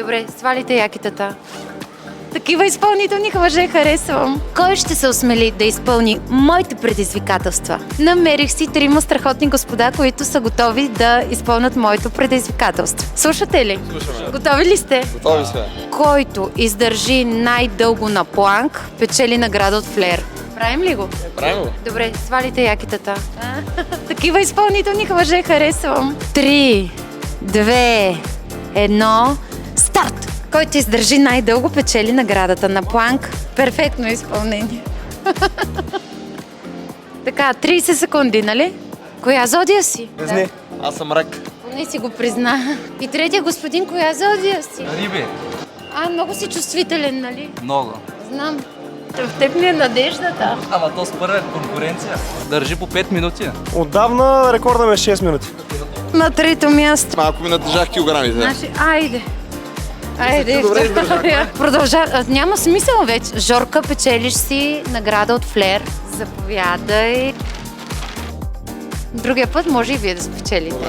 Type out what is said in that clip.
Добре, свалите якитата. Такива изпълнителни мъже харесвам. Кой ще се осмели да изпълни моите предизвикателства? Намерих си 3 страхотни господа, които са готови да изпълнят моето предизвикателство. Слушате ли? Слушаме. Готови ли сте? Готови сме. Който издържи най-дълго на планк, печели награда от флер. Правим ли го? Правилно. Добре, свалите якитата. Такива изпълнителни мъже харесвам. 3, 2, 1, старт! Който издържи най-дълго, печели наградата на планк. Перфектно изпълнение. Така, 30 секунди, нали? Коя зодия си? Не. Аз съм рак. Поне си го призна. И третия господин, коя зодия си? Риби. Много си чувствителен, нали? Много. Знам. В теб ми е надеждата. Ама то спърва е конкуренция. Държи по 5 минути. Отдавна рекорда ми е 6 минути. На трето място. Малко ми натежах килограмите. Значи, айде. Добре издържахме. Продължа. Няма смисъл вече. Жорка, печелиш си награда от флер. Заповядай. Другия път може и вие да спечелите.